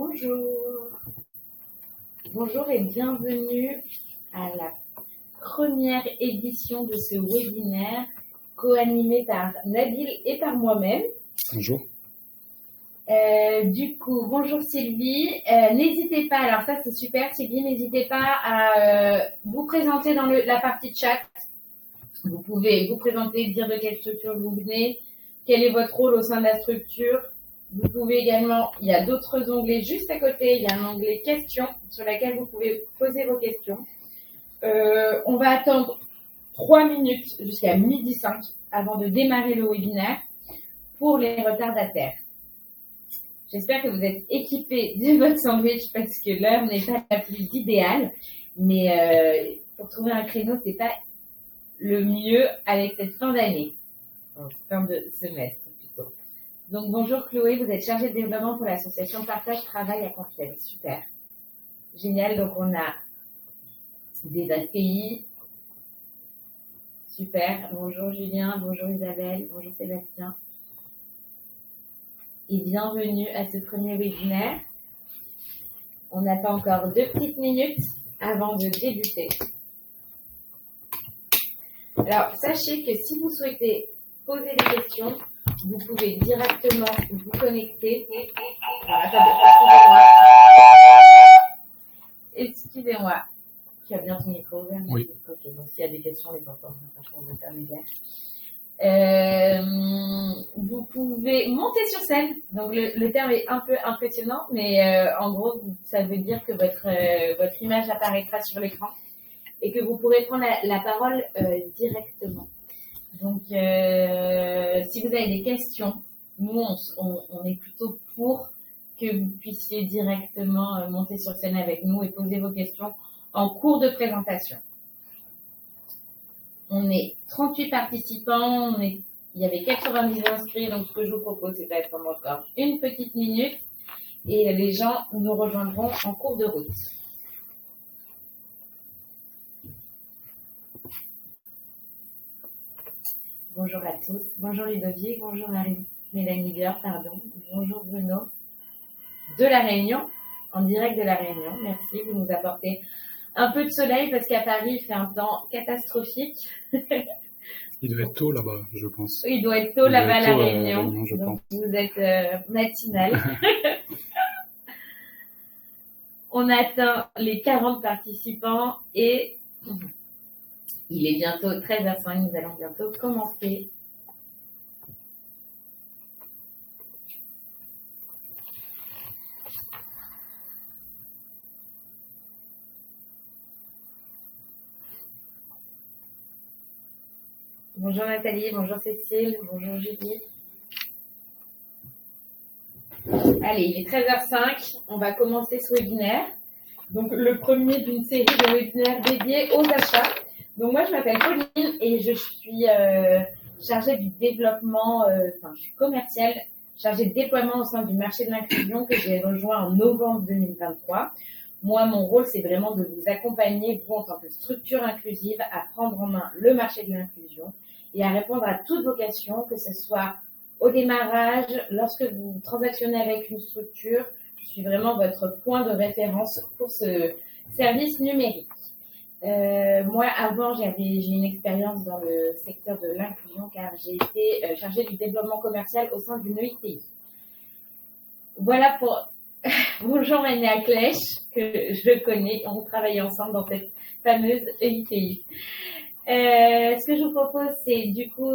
Bonjour. Bonjour et bienvenue à la première édition de ce webinaire co-animé par Nabil et par moi-même. Bonjour. Bonjour Sylvie. N'hésitez pas, alors ça c'est super Sylvie, n'hésitez pas à vous présenter dans la partie chat. Vous pouvez vous présenter, dire de quelle structure vous venez, quel est votre rôle au sein de la structure. Vous pouvez également, il y a d'autres onglets juste à côté, il y a un onglet questions sur lequel vous pouvez poser vos questions. On va attendre 3 minutes jusqu'à 12h05 avant de démarrer le webinaire pour les retardataires. J'espère que vous êtes équipés de votre sandwich parce que l'heure n'est pas la plus idéale, mais pour trouver un créneau, c'est pas le mieux avec cette fin d'année, fin de semestre plutôt. Donc bonjour Chloé, vous êtes chargée de développement pour l'association Partage Travail à Compiègne. Super. Génial, donc on a des ACI. Super. Bonjour Julien, bonjour Isabelle, bonjour Sébastien. Et bienvenue à ce premier webinaire. On attend encore 2 petites minutes avant de débuter. Alors, sachez que si vous souhaitez poser des questions, vous pouvez directement vous connecter. Alors, attendez, excusez-moi. Tu as bien ton micro ouvert? Oui. Ok, donc s'il y a des questions, les entendre. Vous pouvez monter sur scène. Donc le terme est un peu impressionnant, mais en gros, ça veut dire que votre image apparaîtra sur l'écran et que vous pourrez prendre la parole directement. Donc, si vous avez des questions, nous, on est plutôt pour que vous puissiez directement monter sur scène avec nous et poser vos questions en cours de présentation. On est 38 participants, il y avait 90 inscrits, donc ce que je vous propose, c'est d'attendre encore une petite minute et les gens nous rejoindront en cours de route. Bonjour à tous, bonjour Ludovic, bonjour Mélanie Bior, bonjour Bruno, de La Réunion, en direct de La Réunion, merci, vous nous apportez un peu de soleil parce qu'à Paris, il fait un temps catastrophique. Il doit être tôt là-bas, je pense. Il doit être tôt là-bas à La Réunion, donc vous êtes matinal. On atteint les 40 participants et il est bientôt 13h05, nous allons bientôt commencer. Bonjour Nathalie, bonjour Cécile, bonjour Julie. Allez, il est 13h05, on va commencer ce webinaire. Donc le premier d'une série de webinaires dédiés aux achats. Donc moi je m'appelle Pauline et je suis chargée du développement, je suis commerciale, chargée de déploiement au sein du marché de l'inclusion que j'ai rejoint en novembre 2023. Moi, mon rôle, c'est vraiment de vous accompagner, vous, en tant que structure inclusive, à prendre en main le marché de l'inclusion et à répondre à toutes vos questions, que ce soit au démarrage, lorsque vous transactionnez avec une structure. Je suis vraiment votre point de référence pour ce service numérique. Moi, avant, j'ai une expérience dans le secteur de l'inclusion car j'ai été chargée du développement commercial au sein d'une EITI. Voilà pour... Bonjour Mania Clèche, que je connais, on travaille ensemble dans cette fameuse EITI. Ce que je vous propose, c'est du coup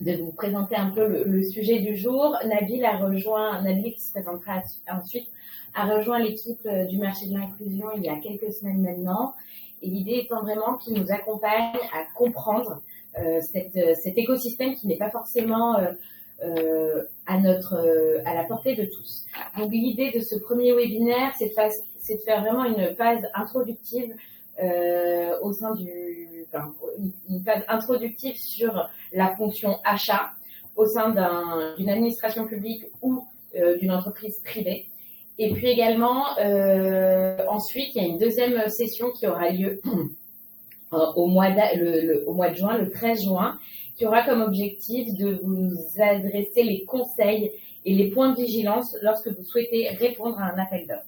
de vous présenter un peu le sujet du jour. Nabil qui se présentera ensuite, a rejoint l'équipe du marché de l'inclusion il y a quelques semaines maintenant. Et l'idée étant vraiment qu'il nous accompagne à comprendre cet écosystème qui n'est pas forcément à la portée de tous. Donc l'idée de ce premier webinaire, c'est de faire vraiment une phase introductive une phase introductive sur la fonction achat au sein d'une administration publique ou d'une entreprise privée. Et puis également, ensuite, il y a une deuxième session qui aura lieu au mois de juin, le 13 juin, qui aura comme objectif de vous adresser les conseils et les points de vigilance lorsque vous souhaitez répondre à un appel d'offres.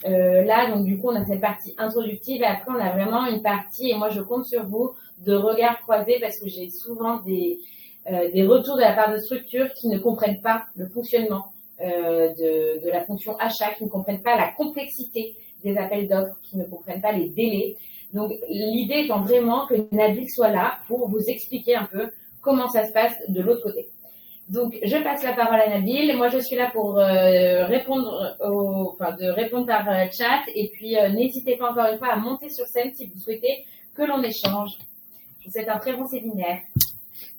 Là, donc du coup, on a cette partie introductive et après, on a vraiment une partie, et moi, je compte sur vous, de regard croisé parce que j'ai souvent des retours de la part de structures qui ne comprennent pas le fonctionnement de la fonction achat, qui ne comprennent pas la complexité des appels d'offres, qui ne comprennent pas les délais. Donc, l'idée étant vraiment que Nabil soit là pour vous expliquer un peu comment ça se passe de l'autre côté. Donc, je passe la parole à Nabil. Moi, je suis là pour répondre par chat. Et puis, n'hésitez pas encore une fois à monter sur scène si vous souhaitez que l'on échange. Je vous souhaite un très bon séminaire.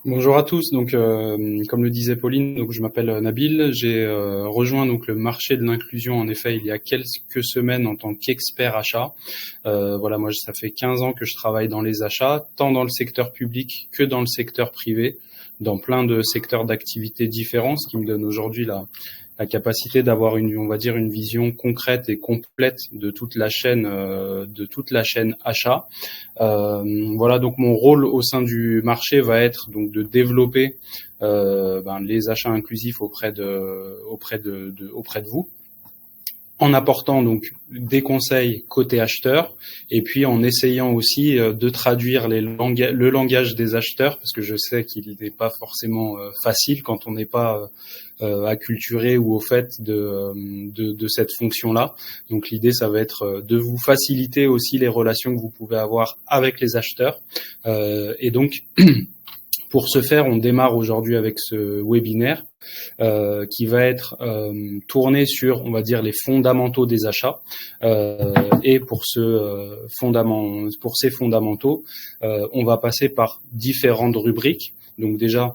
Bonjour à tous. Donc, comme le disait Pauline, donc je m'appelle Nabil. J'ai rejoint donc le marché de l'inclusion en effet il y a quelques semaines en tant qu'expert achat. Voilà, moi ça fait 15 ans que je travaille dans les achats, tant dans le secteur public que dans le secteur privé, dans plein de secteurs d'activité différents, ce qui me donne aujourd'hui la capacité d'avoir une vision concrète et complète de toute la chaîne achat. Voilà, donc mon rôle au sein du marché va être donc de développer les achats inclusifs auprès de vous, en apportant donc des conseils côté acheteur et puis en essayant aussi de traduire le langage des acheteurs, parce que je sais qu'il n'est pas forcément facile quand on n'est pas acculturé ou au fait de cette fonction-là. Donc l'idée, ça va être de vous faciliter aussi les relations que vous pouvez avoir avec les acheteurs. Et donc, pour ce faire, on démarre aujourd'hui avec ce webinaire qui va être tourné sur, on va dire, les fondamentaux des achats. Et pour ces fondamentaux, on va passer par différentes rubriques. Donc déjà,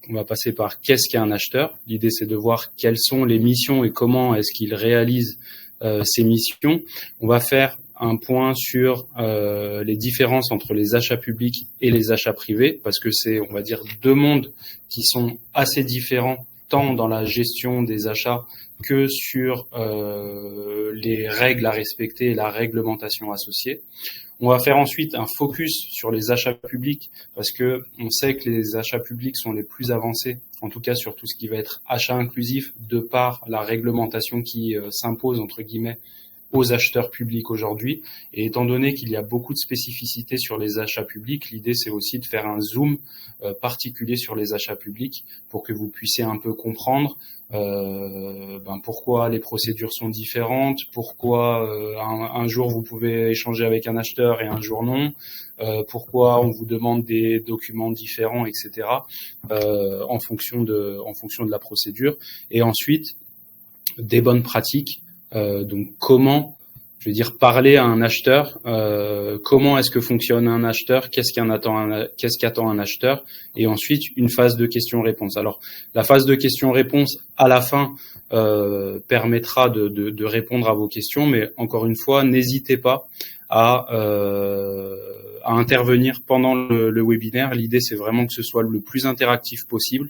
on va passer par qu'est-ce qu'un acheteur. L'idée, c'est de voir quelles sont les missions et comment est-ce qu'il réalise ces missions. On va faire un point sur les différences entre les achats publics et les achats privés, parce que c'est, on va dire, deux mondes qui sont assez différents, tant dans la gestion des achats que sur les règles à respecter et la réglementation associée. On va faire ensuite un focus sur les achats publics, parce que on sait que les achats publics sont les plus avancés, en tout cas sur tout ce qui va être achat inclusif, de par la réglementation qui s'impose, entre guillemets, aux acheteurs publics aujourd'hui. Et étant donné qu'il y a beaucoup de spécificités sur les achats publics, l'idée c'est aussi de faire un zoom particulier sur les achats publics pour que vous puissiez un peu comprendre pourquoi les procédures sont différentes, pourquoi un jour vous pouvez échanger avec un acheteur et un jour non, pourquoi on vous demande des documents différents, etc. En fonction de la procédure. Et ensuite, des bonnes pratiques. Donc comment, je veux dire, parler à un acheteur, comment est-ce que fonctionne un acheteur, qu'est-ce qu'attend un acheteur, et ensuite une phase de questions-réponses. Alors la phase de questions-réponses à la fin permettra de répondre à vos questions, mais encore une fois, n'hésitez pas à intervenir pendant le webinaire. L'idée, c'est vraiment que ce soit le plus interactif possible.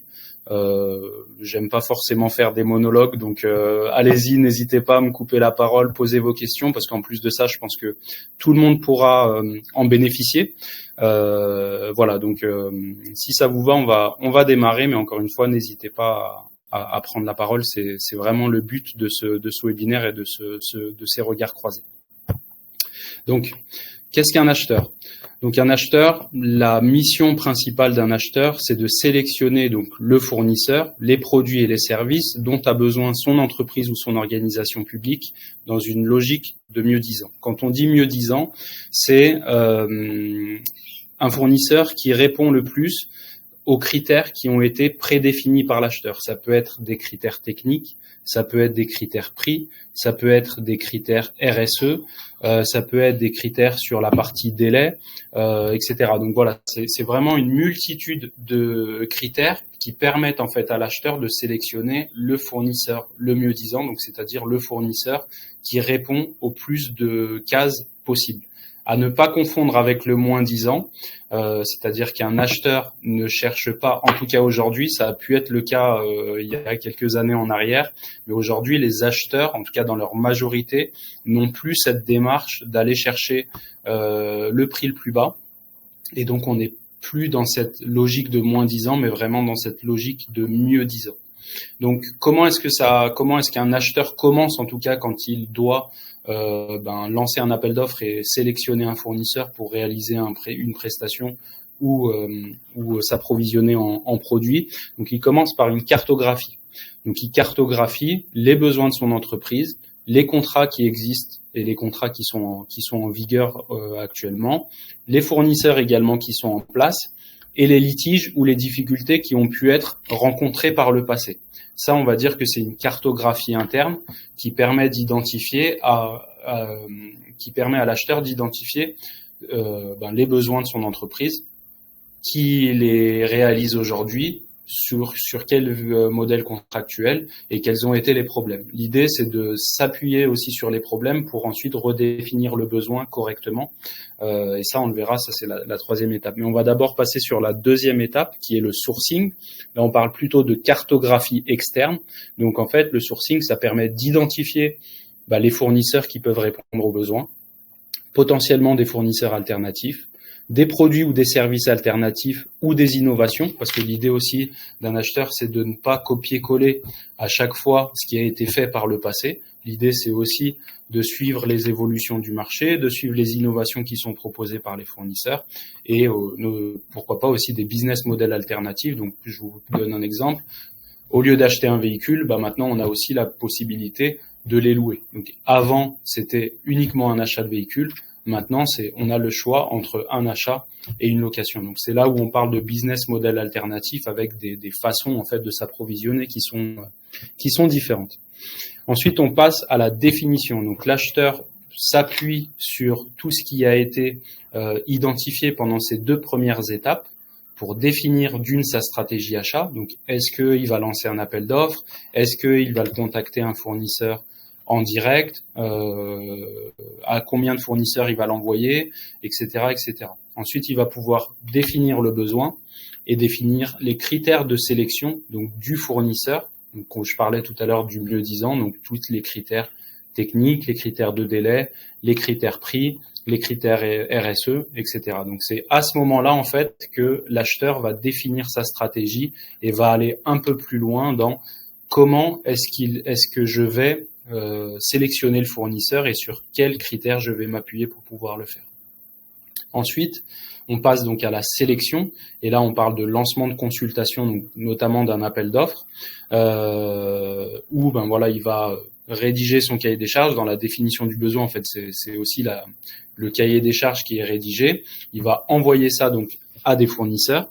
J'aime pas forcément faire des monologues, donc allez-y, n'hésitez pas à me couper la parole, posez vos questions, parce qu'en plus de ça, je pense que tout le monde pourra en bénéficier. Voilà, donc si ça vous va, on va démarrer, mais encore une fois, n'hésitez pas à prendre la parole. C'est vraiment le but de ce webinaire et de ces regards croisés. Donc, qu'est-ce qu'un acheteur ? Donc un acheteur, la mission principale d'un acheteur, c'est de sélectionner donc le fournisseur, les produits et les services dont a besoin son entreprise ou son organisation publique dans une logique de mieux-disant. Quand on dit mieux-disant, c'est un fournisseur qui répond le plus aux critères qui ont été prédéfinis par l'acheteur. Ça peut être des critères techniques, ça peut être des critères prix, ça peut être des critères RSE, ça peut être des critères sur la partie délai, etc. Donc voilà, c'est vraiment une multitude de critères qui permettent en fait à l'acheteur de sélectionner le fournisseur le mieux disant, donc c'est-à-dire le fournisseur qui répond au plus de cases possibles. À ne pas confondre avec le moins disant, c'est-à-dire qu'un acheteur ne cherche pas, en tout cas aujourd'hui, ça a pu être le cas il y a quelques années en arrière, mais aujourd'hui les acheteurs, en tout cas dans leur majorité, n'ont plus cette démarche d'aller chercher le prix le plus bas, et donc on est plus dans cette logique de moins 10 ans, mais vraiment dans cette logique de mieux 10 ans. Donc, comment est-ce qu'un acheteur commence, en tout cas, quand il doit lancer un appel d'offres et sélectionner un fournisseur pour réaliser une prestation ou s'approvisionner en produits. Donc, il commence par une cartographie. Donc, il cartographie les besoins de son entreprise, les contrats qui existent et les contrats qui sont en vigueur actuellement, les fournisseurs également qui sont en place et les litiges ou les difficultés qui ont pu être rencontrées par le passé. Ça, on va dire que c'est une cartographie interne qui permet d'identifier qui permet à l'acheteur d'identifier les besoins de son entreprise, qui les réalise aujourd'hui, sur quel modèle contractuel et quels ont été les problèmes. L'idée, c'est de s'appuyer aussi sur les problèmes pour ensuite redéfinir le besoin correctement. Et ça, on le verra, ça c'est la troisième étape. Mais on va d'abord passer sur la deuxième étape, qui est le sourcing. Là, on parle plutôt de cartographie externe. Donc, en fait, le sourcing, ça permet d'identifier les fournisseurs qui peuvent répondre aux besoins, potentiellement des fournisseurs alternatifs, des produits ou des services alternatifs ou des innovations, parce que l'idée aussi d'un acheteur, c'est de ne pas copier-coller à chaque fois ce qui a été fait par le passé. L'idée, c'est aussi de suivre les évolutions du marché, de suivre les innovations qui sont proposées par les fournisseurs et pourquoi pas aussi des business models alternatifs. Donc, je vous donne un exemple. Au lieu d'acheter un véhicule, maintenant, on a aussi la possibilité de les louer. Donc, avant, c'était uniquement un achat de véhicule. Maintenant, on a le choix entre un achat et une location. Donc, c'est là où on parle de business model alternatif avec des façons, en fait, de s'approvisionner qui sont différentes. Ensuite, on passe à la définition. Donc, l'acheteur s'appuie sur tout ce qui a été identifié pendant ces deux premières étapes pour définir sa stratégie achat. Donc, est-ce qu'il va lancer un appel d'offres? Est-ce qu'il va contacter un fournisseur en direct, à combien de fournisseurs il va l'envoyer, etc., etc. Ensuite, il va pouvoir définir le besoin et définir les critères de sélection donc du fournisseur. Donc, quand je parlais tout à l'heure du mieux 10 ans, donc tous les critères techniques, les critères de délai, les critères prix, les critères RSE, etc. Donc, c'est à ce moment-là, en fait, que l'acheteur va définir sa stratégie et va aller un peu plus loin dans comment est-ce que je vais sélectionner le fournisseur et sur quels critères je vais m'appuyer pour pouvoir le faire. Ensuite, on passe donc à la sélection et là on parle de lancement de consultation, donc notamment d'un appel d'offres où il va rédiger son cahier des charges. Dans la définition du besoin, en fait, c'est aussi le cahier des charges qui est rédigé. Il va envoyer ça donc à des fournisseurs.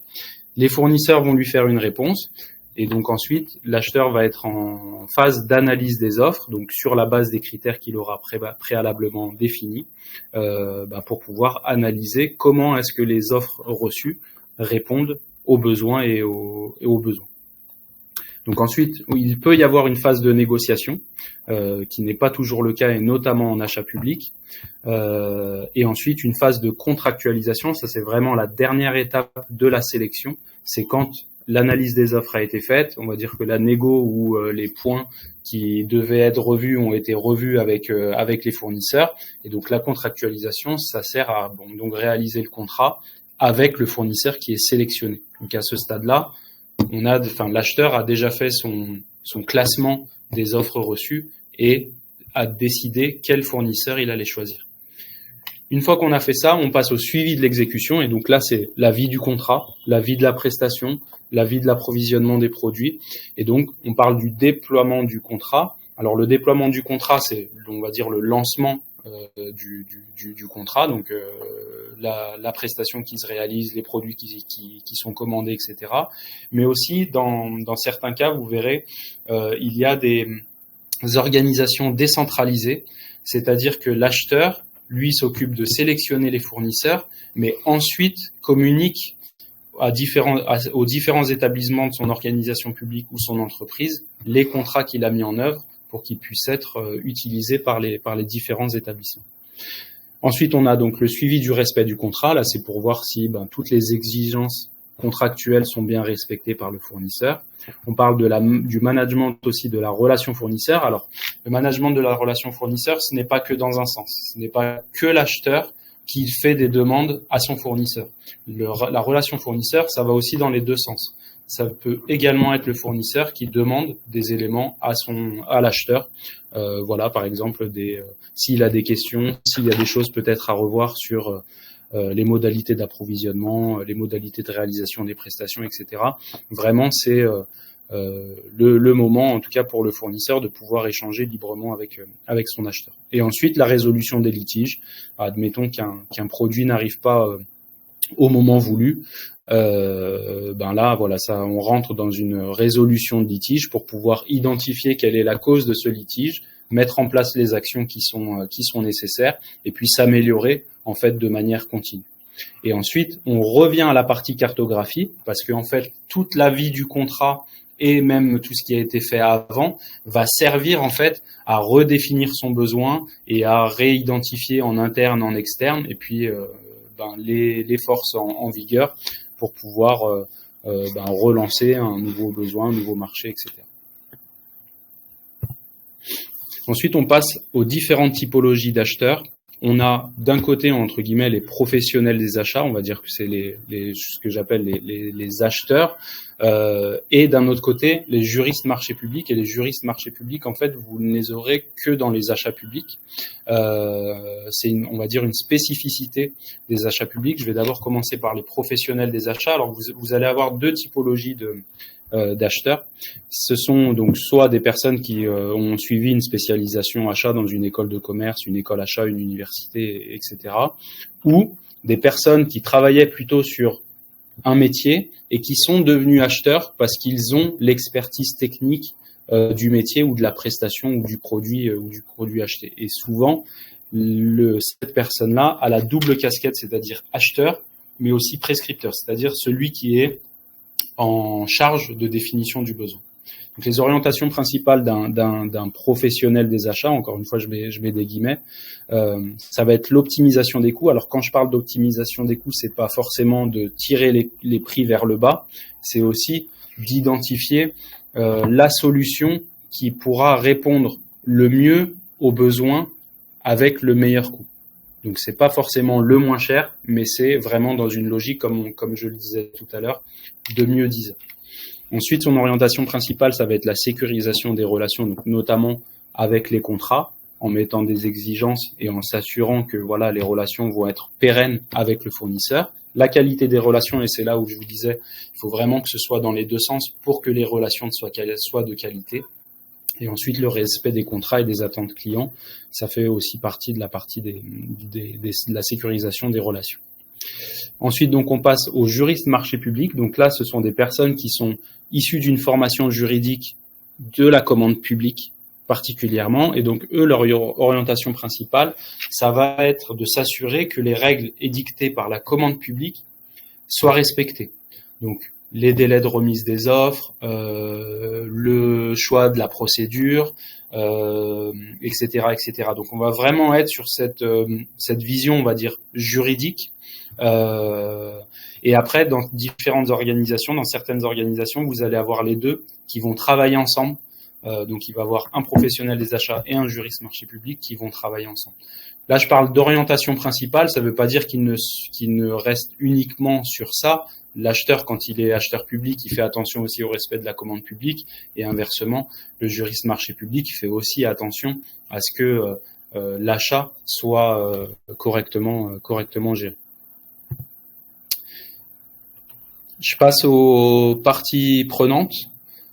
Les fournisseurs vont lui faire une réponse. Et donc ensuite, l'acheteur va être en phase d'analyse des offres, donc sur la base des critères qu'il aura préalablement définis, pour pouvoir analyser comment est-ce que les offres reçues répondent aux besoins et aux besoins. Donc ensuite, il peut y avoir une phase de négociation, qui n'est pas toujours le cas, et notamment en achat public. Et ensuite, une phase de contractualisation, ça c'est vraiment la dernière étape de la sélection, c'est quand l'analyse des offres a été faite, on va dire que la négo ou les points qui devaient être revus ont été revus avec les fournisseurs. Et donc la contractualisation, ça sert à donc réaliser le contrat avec le fournisseur qui est sélectionné. Donc à ce stade-là, l'acheteur a déjà fait son classement des offres reçues et a décidé quel fournisseur il allait choisir. Une fois qu'on a fait ça, on passe au suivi de l'exécution. Et donc là, c'est la vie du contrat, la vie de la prestation, la vie de l'approvisionnement des produits. Et donc, on parle du déploiement du contrat. Alors, le déploiement du contrat, c'est, on va dire, le lancement du contrat. Donc, la prestation qui se réalise, les produits qui sont commandés, etc. Mais aussi, dans certains cas, vous verrez, il y a des organisations décentralisées. C'est-à-dire que l'acheteur, lui, s'occupe de sélectionner les fournisseurs, mais ensuite communique aux différents établissements de son organisation publique ou son entreprise les contrats qu'il a mis en œuvre pour qu'ils puissent être utilisés par les différents établissements. Ensuite, on a donc le suivi du respect du contrat. Là, c'est pour voir si toutes les exigences contractuelles sont bien respectées par le fournisseur. On parle du management aussi de la relation fournisseur. Alors, le management de la relation fournisseur, ce n'est pas que dans un sens. Ce n'est pas que l'acheteur qu'il fait des demandes à son fournisseur. La relation fournisseur, ça va aussi dans les deux sens. Ça peut également être le fournisseur qui demande des éléments à l'acheteur. Voilà, par exemple, s'il a des questions, s'il y a des choses peut-être à revoir sur les modalités d'approvisionnement, les modalités de réalisation des prestations, etc. Vraiment, c'est le moment, en tout cas pour le fournisseur, de pouvoir échanger librement avec son acheteur. Et ensuite, la résolution des litiges. Admettons qu'un produit n'arrive pas au moment voulu. Là, voilà, on rentre dans une résolution de litige pour pouvoir identifier quelle est la cause de ce litige, mettre en place les actions qui sont nécessaires, et puis s'améliorer en fait de manière continue. Et ensuite, on revient à la partie cartographie, parce que en fait, toute la vie du contrat et même tout ce qui a été fait avant va servir en fait à redéfinir son besoin et à réidentifier en interne, en externe, et puis les forces en vigueur pour pouvoir relancer un nouveau besoin, un nouveau marché, etc. Ensuite, on passe aux différentes typologies d'acheteurs. On a d'un côté, entre guillemets, les professionnels des achats, on va dire que c'est ce que j'appelle les acheteurs, et d'un autre côté, les juristes marchés publics. Et les juristes marchés publics, en fait, vous ne les aurez que dans les achats publics. C'est on va dire une spécificité des achats publics. Je vais d'abord commencer par les professionnels des achats. Alors, vous allez avoir deux typologies d'acheteurs. Ce sont donc soit des personnes qui ont suivi une spécialisation achat dans une école de commerce, une école achat, une université, etc. Ou des personnes qui travaillaient plutôt sur un métier et qui sont devenus acheteurs parce qu'ils ont l'expertise technique du métier ou de la prestation ou du produit acheté. Et souvent, cette personne-là a la double casquette, c'est-à-dire acheteur, mais aussi prescripteur, c'est-à-dire celui qui est en charge de définition du besoin. Donc les orientations principales d'un professionnel des achats, encore une fois je mets des guillemets, ça va être l'optimisation des coûts. Alors quand je parle d'optimisation des coûts, c'est pas forcément de tirer les prix vers le bas, c'est aussi d'identifier la solution qui pourra répondre le mieux aux besoins avec le meilleur coût. Donc c'est pas forcément le moins cher, mais c'est vraiment dans une logique, comme je le disais tout à l'heure, de mieux-disant. Ensuite, son orientation principale, ça va être la sécurisation des relations, donc notamment avec les contrats, en mettant des exigences et en s'assurant que voilà, les relations vont être pérennes avec le fournisseur. La qualité des relations, et c'est là où je vous disais, il faut vraiment que ce soit dans les deux sens pour que les relations soient de qualité. Et ensuite, le respect des contrats et des attentes clients, ça fait aussi partie de de la sécurisation des relations. Ensuite, donc, on passe aux juristes marchés publics. Donc là, ce sont des personnes qui sont issues d'une formation juridique de la commande publique particulièrement. Et donc, eux, leur orientation principale, ça va être de s'assurer que les règles édictées par la commande publique soient respectées. Donc, les délais de remise des offres, le choix de la procédure, etc., etc. Donc, on va vraiment être sur cette vision, on va dire, juridique. Et après, dans différentes organisations, dans certaines organisations, vous allez avoir les deux qui vont travailler ensemble. Donc, il va y avoir un professionnel des achats et un juriste marché public qui vont travailler ensemble. Là, je parle d'orientation principale. Ça ne veut pas dire qu'il ne reste uniquement sur ça. L'acheteur, quand il est acheteur public, il fait attention aussi au respect de la commande publique, et inversement, le juriste marché public fait aussi attention à ce que l'achat soit correctement géré. Je passe aux parties prenantes.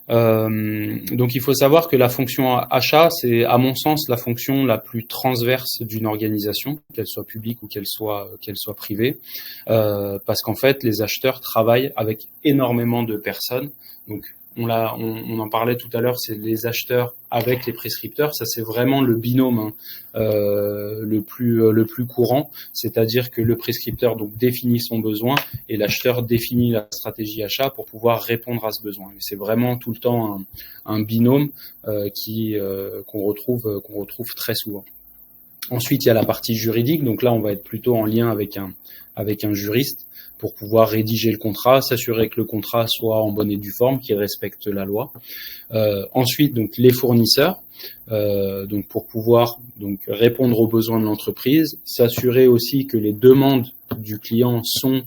Donc il faut savoir que la fonction achat, c'est à mon sens la fonction la plus transverse d'une organisation, qu'elle soit publique ou qu'elle soit privée, parce qu'en fait les acheteurs travaillent avec énormément de personnes. Donc on en parlait tout à l'heure, c'est les acheteurs avec les prescripteurs. Ça, c'est vraiment le binôme le plus courant, c'est-à-dire que le prescripteur donc définit son besoin et l'acheteur définit la stratégie achat pour pouvoir répondre à ce besoin. Et c'est vraiment tout le temps un binôme qu'on retrouve très souvent. Ensuite, il y a la partie juridique. Donc là, on va être plutôt en lien avec un juriste pour pouvoir rédiger le contrat, s'assurer que le contrat soit en bonne et due forme, qu'il respecte la loi. Ensuite, donc les fournisseurs. donc pour pouvoir donc répondre aux besoins de l'entreprise, s'assurer aussi que les demandes du client sont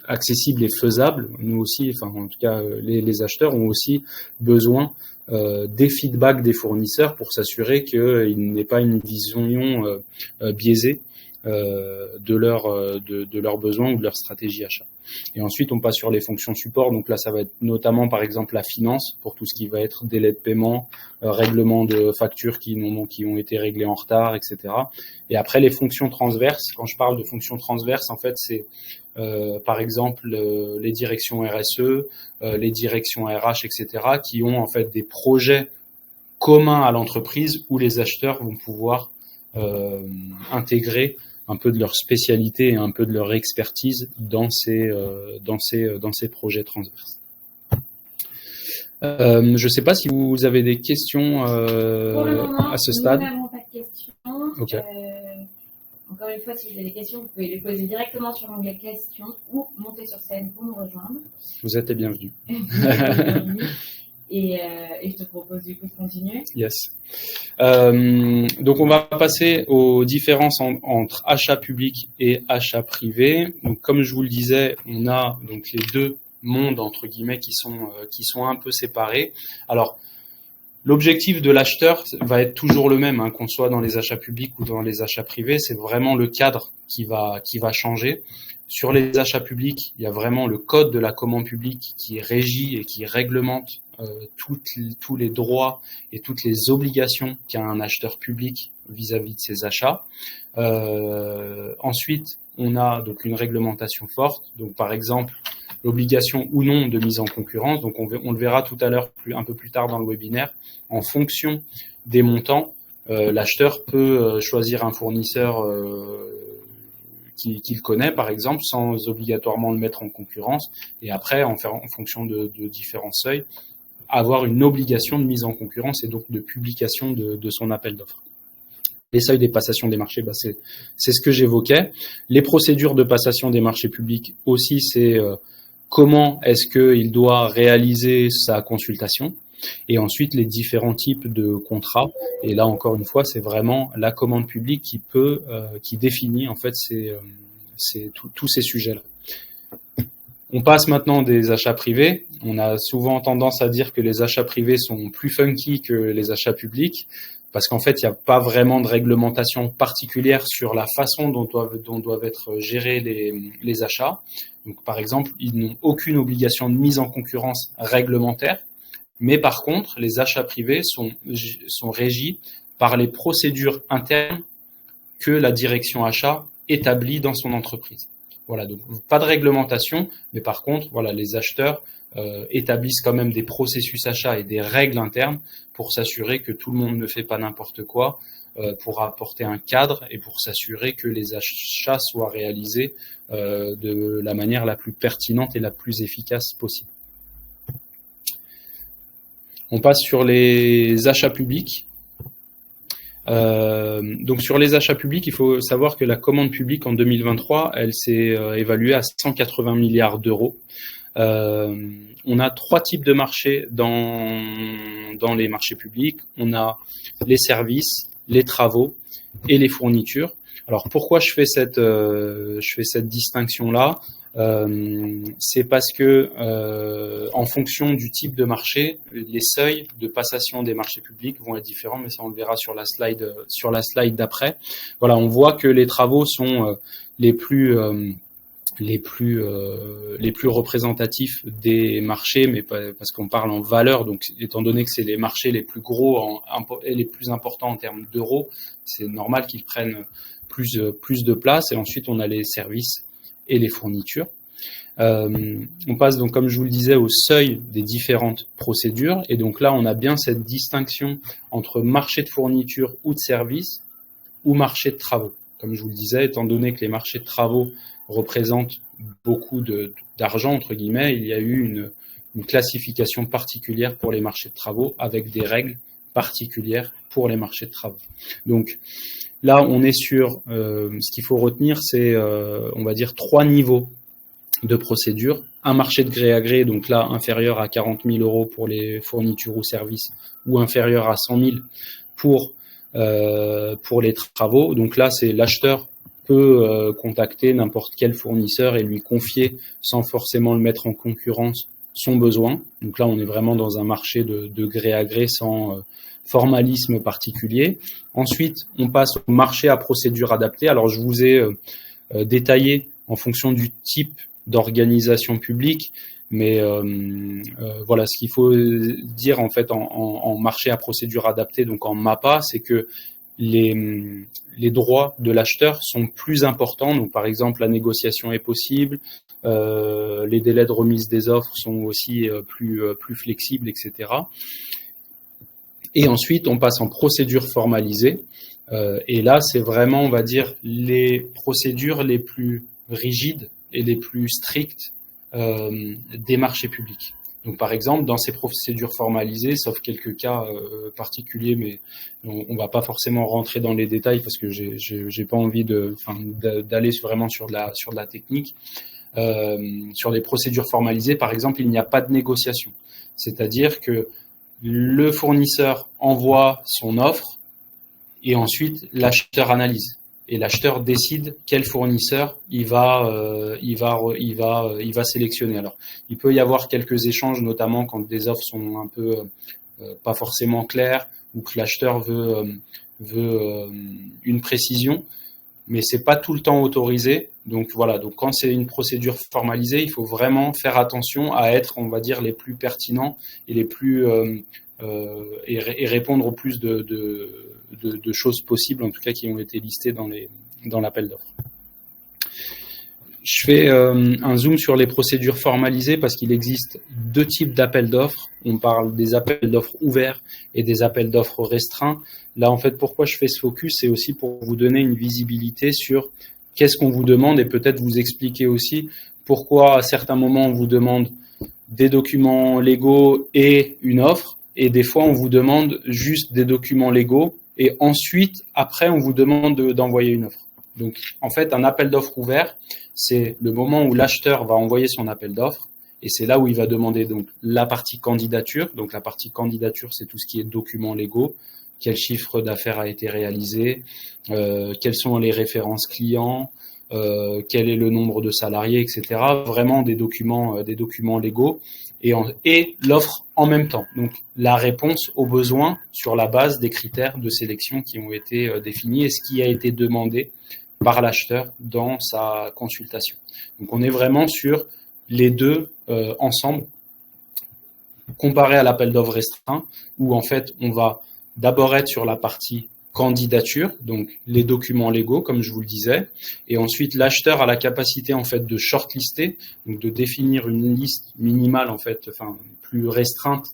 accessibles et faisables. Nous aussi, enfin en tout cas les acheteurs ont aussi besoin des feedbacks des fournisseurs pour s'assurer qu'il n'ait pas une vision biaisée de leurs besoins ou de leur stratégie achat. Et ensuite, on passe sur les fonctions support. Donc là, ça va être notamment, par exemple, la finance pour tout ce qui va être délai de paiement, règlement de factures qui ont été réglées en retard, etc. Et après, les fonctions transverses. Quand je parle de fonctions transverses, en fait, c'est par exemple les directions RSE, les directions RH, etc., qui ont en fait des projets communs à l'entreprise où les acheteurs vont pouvoir intégrer un peu de leur spécialité et un peu de leur expertise dans ces projets transverses. Je ne sais pas si vous avez des questions Pour le moment, à ce stade. Nous n'avons pas de questions. Okay. Encore une fois, si vous avez des questions, vous pouvez les poser directement sur l'onglet questions ou monter sur scène pour nous rejoindre. Vous êtes les bienvenus. Et je te propose du coup de continuer. Yes. Donc on va passer aux différences entre achat public et achat privé. Donc comme je vous le disais, on a donc les deux mondes entre guillemets qui sont un peu séparés. Alors l'objectif de l'acheteur va être toujours le même, hein, qu'on soit dans les achats publics ou dans les achats privés. C'est vraiment le cadre qui va changer. Sur les achats publics, il y a vraiment le code de la commande publique qui régit et qui réglemente tous les droits et toutes les obligations qu'a un acheteur public vis-à-vis de ses achats. Ensuite, on a donc une réglementation forte. Donc, par exemple, l'obligation ou non de mise en concurrence. Donc, on le verra tout à l'heure, un peu plus tard dans le webinaire. En fonction des montants, l'acheteur peut choisir un fournisseur qu'il connaît, par exemple, sans obligatoirement le mettre en concurrence. Et après, en fonction de différents seuils, avoir une obligation de mise en concurrence et donc de publication de son appel d'offres. Les seuils des passations des marchés, c'est ce que j'évoquais. Les procédures de passation des marchés publics aussi, c'est comment est-ce qu'il doit réaliser sa consultation. Et ensuite, les différents types de contrats. Et là, encore une fois, c'est vraiment la commande publique qui définit en fait tous ces sujets-là. On passe maintenant des achats privés. On a souvent tendance à dire que les achats privés sont plus funky que les achats publics, parce qu'en fait, il n'y a pas vraiment de réglementation particulière sur la façon dont doivent être gérés les achats. Donc, par exemple, ils n'ont aucune obligation de mise en concurrence réglementaire, mais par contre, les achats privés sont régis par les procédures internes que la direction achat établit dans son entreprise. Voilà, donc pas de réglementation, mais par contre, voilà, les acheteurs établissent quand même des processus achats et des règles internes pour s'assurer que tout le monde ne fait pas n'importe quoi, pour apporter un cadre et pour s'assurer que les achats soient réalisés de la manière la plus pertinente et la plus efficace possible. On passe sur les achats publics. Donc sur les achats publics, il faut savoir que la commande publique en 2023, elle s'est évaluée à 180 milliards d'euros. On a trois types de marchés dans les marchés publics. On a les services, les travaux et les fournitures. Alors pourquoi je fais cette distinction-là ? C'est parce que en fonction du type de marché, les seuils de passation des marchés publics vont être différents, mais ça on le verra sur la slide d'après. Voilà, on voit que les travaux sont les plus représentatifs des marchés, mais parce qu'on parle en valeur, donc étant donné que c'est les marchés les plus gros et les plus importants en termes d'euros, c'est normal qu'ils prennent plus de place. Et ensuite on a les services et les fournitures. On passe donc, comme je vous le disais, au seuil des différentes procédures. Et donc là, on a bien cette distinction entre marché de fournitures ou de services ou marché de travaux. Comme je vous le disais, étant donné que les marchés de travaux représentent beaucoup d'argent, entre guillemets, il y a eu une classification particulière pour les marchés de travaux avec des règles particulières pour les marchés de travaux. Donc là, on est sur ce qu'il faut retenir, c'est on va dire 3 niveaux de procédure, un marché de gré à gré, donc là inférieur à 40 000 € pour les fournitures ou services, ou inférieur à 100 000 pour les travaux. Donc là, c'est l'acheteur peut contacter n'importe quel fournisseur et lui confier, sans forcément le mettre en concurrence, son besoin. Donc là, on est vraiment dans un marché de gré à gré sans formalisme particulier. Ensuite, on passe au marché à procédure adaptée. Alors, je vous ai détaillé en fonction du type d'organisation publique, mais voilà, ce qu'il faut dire en fait en marché à procédure adaptée, donc en MAPA, c'est que les droits de l'acheteur sont plus importants. Donc, par exemple, la négociation est possible, les délais de remise des offres sont aussi plus flexibles, etc. Et ensuite, on passe en procédure formalisée. Et là, c'est vraiment, on va dire, les procédures les plus rigides et les plus strictes des marchés publics. Donc, par exemple, dans ces procédures formalisées, sauf quelques cas particuliers, mais on va pas forcément rentrer dans les détails parce que j'ai pas envie d'aller vraiment sur de la technique. Sur les procédures formalisées, par exemple, il n'y a pas de négociation. C'est-à-dire que le fournisseur envoie son offre et ensuite l'acheteur analyse. Et l'acheteur décide quel fournisseur il va sélectionner. Alors, il peut y avoir quelques échanges, notamment quand des offres sont un peu pas forcément claires ou que l'acheteur veut une précision, mais c'est pas tout le temps autorisé. Donc voilà. Donc quand c'est une procédure formalisée, il faut vraiment faire attention à être, on va dire, les plus pertinents et les plus et répondre au plus de choses possibles, en tout cas qui ont été listées dans l'appel d'offres. Je fais un zoom sur les procédures formalisées parce qu'il existe deux types d'appels d'offres. On parle des appels d'offres ouverts et des appels d'offres restreints. Là, en fait, pourquoi je fais ce focus, c'est aussi pour vous donner une visibilité sur qu'est-ce qu'on vous demande et peut-être vous expliquer aussi pourquoi à certains moments on vous demande des documents légaux et une offre et des fois on vous demande juste des documents légaux et ensuite, après, on vous demande d'envoyer une offre. Donc, en fait, un appel d'offres ouvert, c'est le moment où l'acheteur va envoyer son appel d'offres et c'est là où il va demander donc la partie candidature. Donc, la partie candidature, c'est tout ce qui est documents légaux, quel chiffre d'affaires a été réalisé, quelles sont les références clients, quel est le nombre de salariés, etc. Vraiment des documents légaux et l'offre en même temps. Donc, la réponse aux besoins sur la base des critères de sélection qui ont été définis et ce qui a été demandé par l'acheteur dans sa consultation. Donc, on est vraiment sur les deux ensemble, comparé à l'appel d'offres restreint, où en fait, on va d'abord être sur la partie candidature, donc les documents légaux, comme je vous le disais, et ensuite l'acheteur a la capacité en fait de shortlister, donc de définir une liste minimale en fait, enfin plus restreinte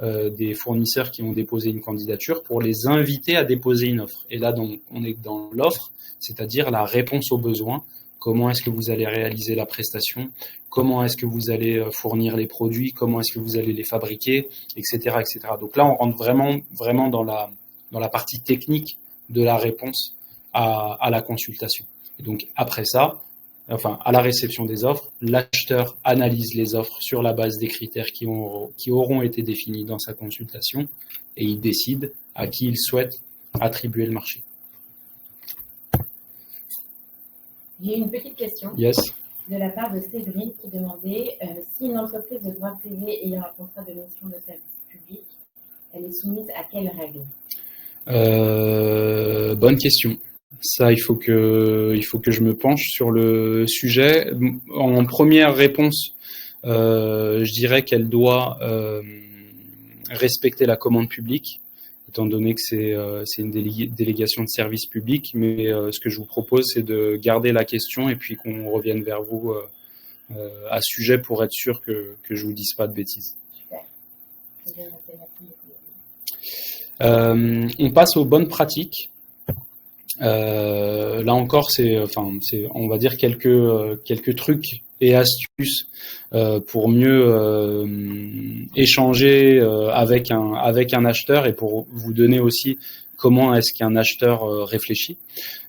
des fournisseurs qui ont déposé une candidature pour les inviter à déposer une offre. Et là, donc, on est dans l'offre, c'est-à-dire la réponse aux besoins. Comment est-ce que vous allez réaliser la prestation? Comment est-ce que vous allez fournir les produits? Comment est-ce que vous allez les fabriquer, etc., etc. Donc là, on rentre vraiment dans la partie technique de la réponse à la consultation. Et donc après ça, enfin à la réception des offres, l'acheteur analyse les offres sur la base des critères qui auront été définis dans sa consultation et il décide à qui il souhaite attribuer le marché. J'ai une petite question. Yes. De la part de Séverine qui demandait si une entreprise de droit privé ayant un contrat de mission de service public, elle est soumise à quelles règles? Bonne question. Ça, il faut que je me penche sur le sujet. En première réponse, je dirais qu'elle doit respecter la commande publique, étant donné que c'est une délégation de service public. Mais ce que je vous propose, c'est de garder la question et puis qu'on revienne vers vous à ce sujet pour être sûr que je vous dise pas de bêtises. Super. On passe aux bonnes pratiques. Là encore, on va dire quelques trucs et astuces pour mieux échanger avec un acheteur et pour vous donner aussi comment est-ce qu'un acheteur réfléchit.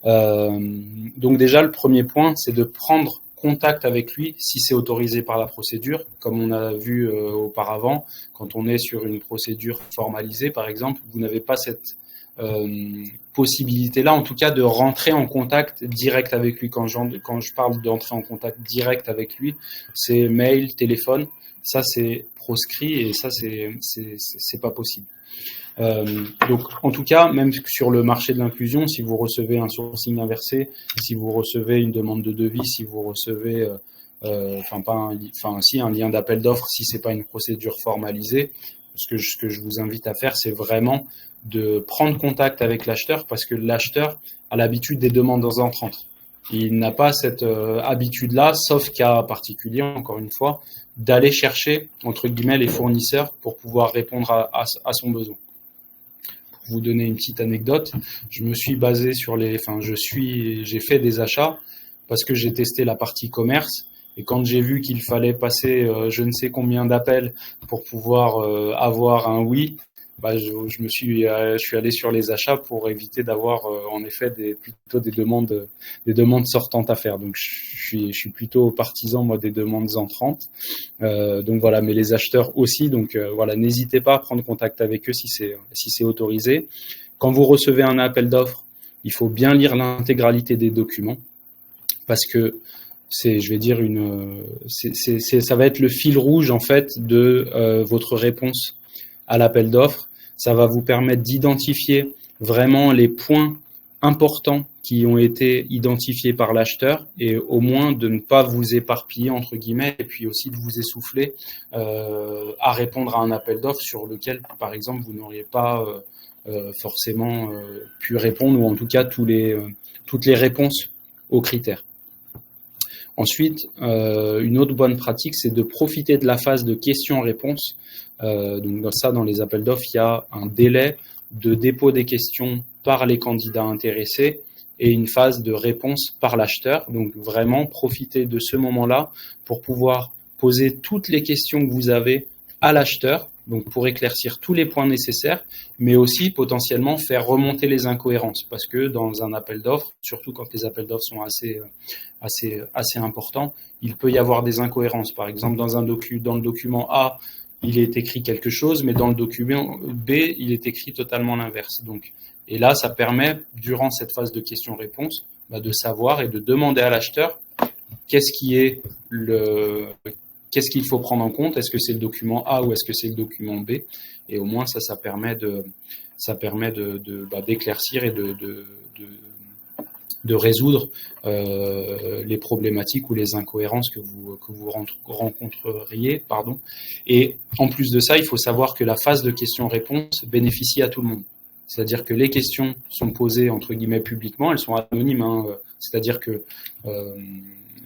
Donc déjà, le premier point, c'est de prendre contact avec lui si c'est autorisé par la procédure, comme on a vu auparavant. Quand on est sur une procédure formalisée, par exemple, vous n'avez pas cette possibilité-là, en tout cas, de rentrer en contact direct avec lui. Quand je parle d'entrer en contact direct avec lui, c'est mail, téléphone. Ça, c'est proscrit et ça, c'est pas possible. Donc, en tout cas, même sur le marché de l'inclusion, si vous recevez un sourcing inversé, si vous recevez une demande de devis, si vous recevez, un lien d'appel d'offres, si c'est pas une procédure formalisée, ce que je vous invite à faire, c'est vraiment de prendre contact avec l'acheteur, parce que l'acheteur a l'habitude des demandes entrantes. Il n'a pas cette habitude-là, sauf cas particulier, encore une fois, d'aller chercher, entre guillemets, les fournisseurs pour pouvoir répondre à son besoin. Pour vous donner une petite anecdote, je me suis basé sur j'ai fait des achats parce que j'ai testé la partie commerce, et quand j'ai vu qu'il fallait passer je ne sais combien d'appels pour pouvoir avoir un oui, je suis allé sur les achats pour éviter d'avoir en effet plutôt des demandes sortantes à faire. Donc je suis plutôt partisan moi des demandes entrantes. Donc voilà, mais les acheteurs aussi. Donc voilà, n'hésitez pas à prendre contact avec eux si c'est autorisé. Quand vous recevez un appel d'offres, il faut bien lire l'intégralité des documents, parce que ça va être le fil rouge en fait de votre réponse à l'appel d'offres. Ça va vous permettre d'identifier vraiment les points importants qui ont été identifiés par l'acheteur, et au moins de ne pas vous éparpiller entre guillemets, et puis aussi de vous essouffler à répondre à un appel d'offres sur lequel, par exemple, vous n'auriez pas forcément pu répondre, ou en tout cas toutes les réponses aux critères. Ensuite, une autre bonne pratique, c'est de profiter de la phase de questions-réponses. Donc dans les appels d'offres, il y a un délai de dépôt des questions par les candidats intéressés et une phase de réponse par l'acheteur. Donc vraiment, profitez de ce moment-là pour pouvoir poser toutes les questions que vous avez à l'acheteur, donc pour éclaircir tous les points nécessaires, mais aussi potentiellement faire remonter les incohérences, parce que dans un appel d'offres, surtout quand les appels d'offres sont assez importants, il peut y avoir des incohérences. Par exemple, dans le document A, il est écrit quelque chose, mais dans le document B, il est écrit totalement l'inverse. Et là, ça permet, durant cette phase de questions-réponses, de savoir et de demander à l'acheteur qu'est-ce qu'il faut prendre en compte. Est-ce que c'est le document A ou est-ce que c'est le document B? Et au moins, ça permet d'éclaircir et de résoudre les problématiques ou les incohérences que vous rencontreriez. Et en plus de ça, il faut savoir que la phase de questions-réponses bénéficie à tout le monde. C'est-à-dire que les questions sont posées, entre guillemets, publiquement, elles sont anonymes, c'est-à-dire que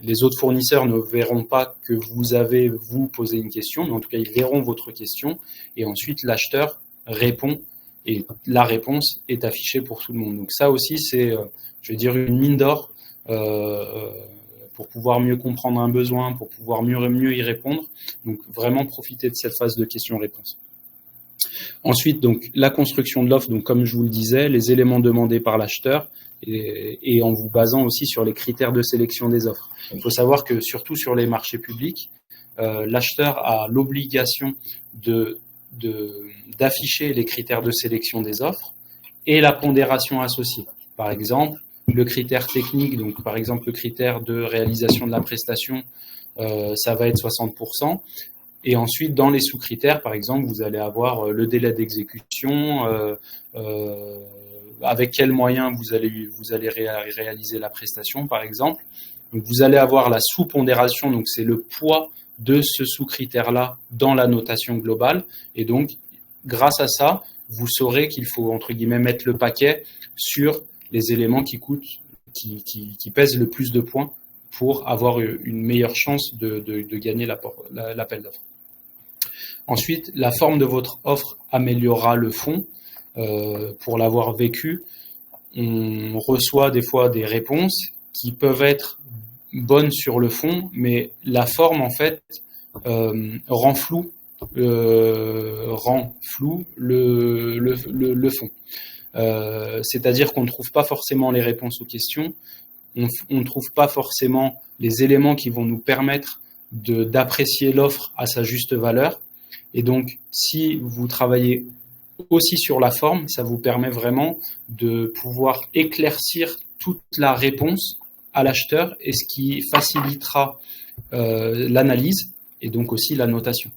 les autres fournisseurs ne verront pas que vous posez une question, mais en tout cas, ils verront votre question, et ensuite, l'acheteur répond, et la réponse est affichée pour tout le monde. Donc ça aussi, c'est, une mine d'or pour pouvoir mieux comprendre un besoin, pour pouvoir mieux y répondre. Donc vraiment, profiter de cette phase de questions-réponses. Ensuite, donc, la construction de l'offre, donc, comme je vous le disais, les éléments demandés par l'acheteur, et en vous basant aussi sur les critères de sélection des offres. Il faut savoir que, surtout sur les marchés publics, l'acheteur a l'obligation d'afficher les critères de sélection des offres et la pondération associée. Par exemple, le critère technique, donc par exemple le critère de réalisation de la prestation, ça va être 60%. Et ensuite, dans les sous-critères, par exemple, vous allez avoir le délai d'exécution, avec quels moyens vous allez réaliser la prestation, par exemple. Donc, vous allez avoir la sous-pondération, donc c'est le poids de ce sous-critère-là dans la notation globale. Et donc, grâce à ça, vous saurez qu'il faut, entre guillemets, mettre le paquet sur les éléments qui pèsent le plus de points pour avoir une meilleure chance de gagner l'appel d'offres. Ensuite, la forme de votre offre améliorera le fond. Pour l'avoir vécu, on reçoit des fois des réponses qui peuvent être bonnes sur le fond, mais la forme, en fait, rend flou le fond. C'est-à-dire qu'on ne trouve pas forcément les réponses aux questions, on ne trouve pas forcément les éléments qui vont nous permettre d'apprécier l'offre à sa juste valeur. Et donc, si vous travaillez aussi sur la forme, ça vous permet vraiment de pouvoir éclaircir toute la réponse à l'acheteur et ce qui facilitera l'analyse et donc aussi la notation.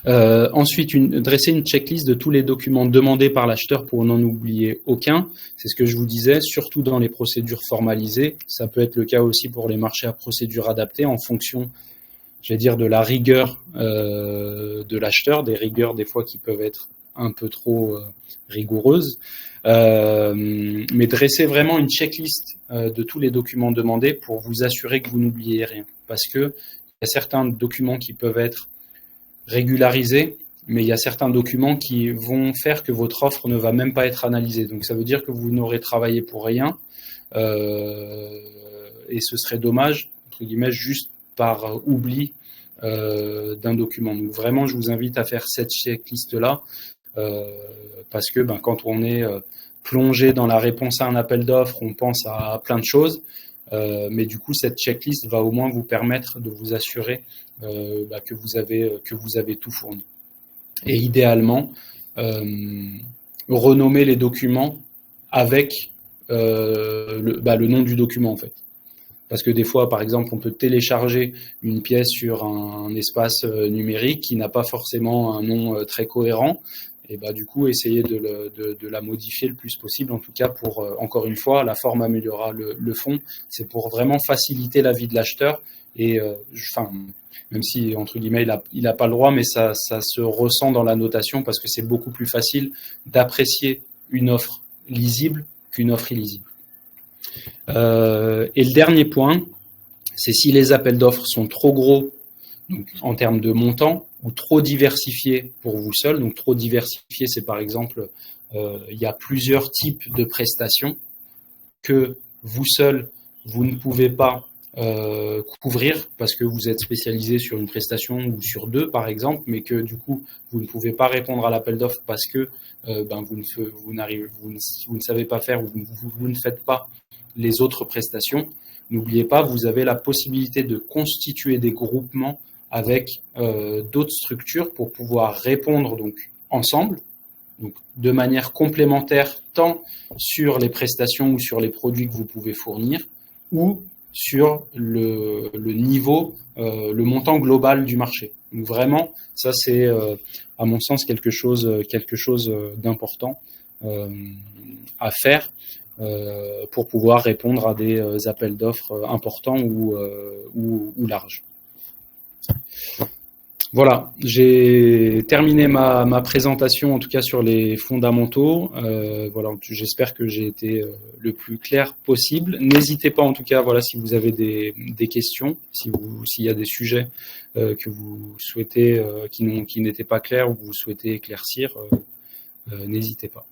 Ensuite, dresser une checklist de tous les documents demandés par l'acheteur pour n'en oublier aucun. C'est ce que je vous disais, surtout dans les procédures formalisées. Ça peut être le cas aussi pour les marchés à procédure adaptée en fonction, j'allais dire, de la rigueur de l'acheteur, des rigueurs des fois qui peuvent être un peu trop rigoureuses. Mais dresser vraiment une checklist de tous les documents demandés pour vous assurer que vous n'oubliez rien. Parce que il y a certains documents qui peuvent être régularisés, mais il y a certains documents qui vont faire que votre offre ne va même pas être analysée. Donc ça veut dire que vous n'aurez travaillé pour rien et ce serait dommage, entre guillemets, juste par oubli d'un document. Donc vraiment, je vous invite à faire cette checklist-là parce que quand on est plongé dans la réponse à un appel d'offres, on pense à plein de choses. Mais du coup, cette checklist va au moins vous permettre de vous assurer que vous avez tout fourni. Et idéalement, renommer les documents avec le nom du document en fait. Parce que des fois, par exemple, on peut télécharger une pièce sur un espace numérique qui n'a pas forcément un nom très cohérent. Et du coup, essayer de la modifier le plus possible. En tout cas, pour, encore une fois, la forme améliorera le fond. C'est pour vraiment faciliter la vie de l'acheteur. Et même si, entre guillemets, il a pas le droit, mais ça se ressent dans la notation parce que c'est beaucoup plus facile d'apprécier une offre lisible qu'une offre illisible. Et le dernier point, c'est si les appels d'offres sont trop gros, donc en termes de montant, ou trop diversifiés pour vous seul. Donc trop diversifié, c'est par exemple, il y a plusieurs types de prestations que vous seul, vous ne pouvez pas couvrir parce que vous êtes spécialisé sur une prestation ou sur deux par exemple, mais que du coup vous ne pouvez pas répondre à l'appel d'offres parce que vous ne savez pas faire ou vous ne faites pas les autres prestations. N'oubliez pas, vous avez la possibilité de constituer des groupements avec d'autres structures pour pouvoir répondre donc ensemble, donc de manière complémentaire tant sur les prestations ou sur les produits que vous pouvez fournir ou sur le niveau, le montant global du marché. Donc vraiment, ça c'est à mon sens quelque chose d'important à faire pour pouvoir répondre à des appels d'offres importants ou larges. Voilà, j'ai terminé ma présentation, en tout cas sur les fondamentaux. Voilà, j'espère que j'ai été le plus clair possible. N'hésitez pas, en tout cas, voilà, si vous avez des questions, s'il y a des sujets que vous souhaitez, qui n'étaient pas clairs ou que vous souhaitez éclaircir, n'hésitez pas.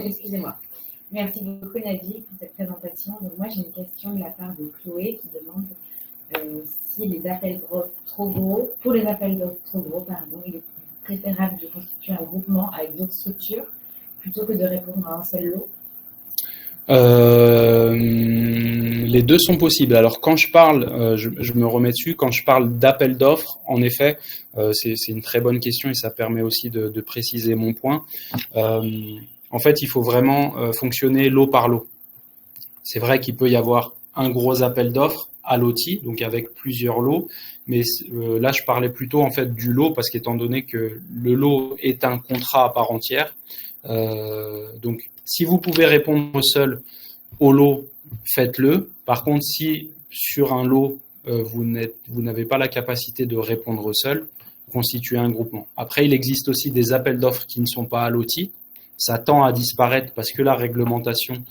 Excusez-moi. Merci beaucoup, Nadia, pour cette présentation. Donc, moi, j'ai une question de la part de Chloé qui demande si les appels d'offres trop gros, pour les appels d'offres trop gros, il est préférable de constituer un groupement avec d'autres structures plutôt que de répondre à un seul lot. Les deux sont possibles. Alors quand je parle, je me remets dessus, quand je parle d'appel d'offres, en effet, c'est une très bonne question et ça permet aussi de préciser mon point. En fait, il faut vraiment fonctionner lot par lot. C'est vrai qu'il peut y avoir un gros appel d'offres à loti, donc avec plusieurs lots, mais là je parlais plutôt en fait du lot parce qu'étant donné que le lot est un contrat à part entière, donc si vous pouvez répondre seul au lot, faites-le. Par contre, si sur un lot vous n'avez pas la capacité de répondre seul, constituez un groupement. Après, il existe aussi des appels d'offres qui ne sont pas à loti. Ça tend à disparaître parce que la réglementation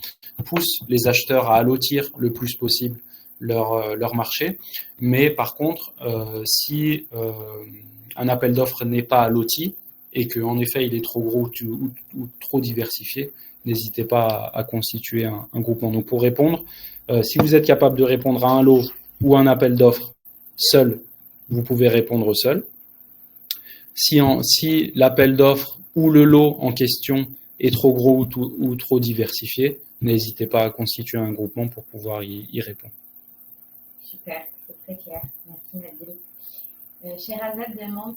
pousse les acheteurs à allotir le plus possible leur marché. Mais par contre, si un appel d'offres n'est pas alloti et qu'en effet il est trop gros ou trop diversifié, n'hésitez pas à constituer un groupement. Donc pour répondre, si vous êtes capable de répondre à un lot ou un appel d'offres seul, vous pouvez répondre seul. Si l'appel d'offres ou le lot en question est trop gros ou trop diversifié, n'hésitez pas à constituer un groupement pour pouvoir y répondre. Super, c'est très clair. Merci Nabil. Sherazade demande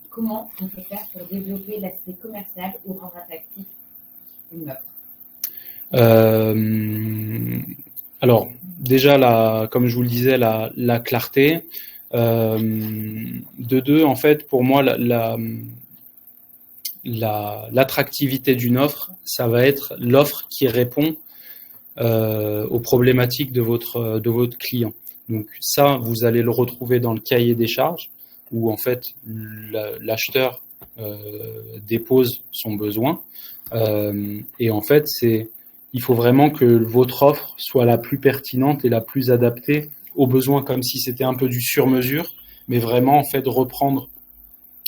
comment on peut faire pour développer l'aspect commercial ou rendre attractif une offre. Alors, déjà, comme je vous le disais, la clarté. De deux, en fait, pour moi, l'attractivité d'une offre, ça va être l'offre qui répond aux problématiques de votre client. Donc ça, vous allez le retrouver dans le cahier des charges, où en fait, l'acheteur dépose son besoin. Et en fait, il faut vraiment que votre offre soit la plus pertinente et la plus adaptée aux besoins, comme si c'était un peu du sur-mesure, mais vraiment en fait reprendre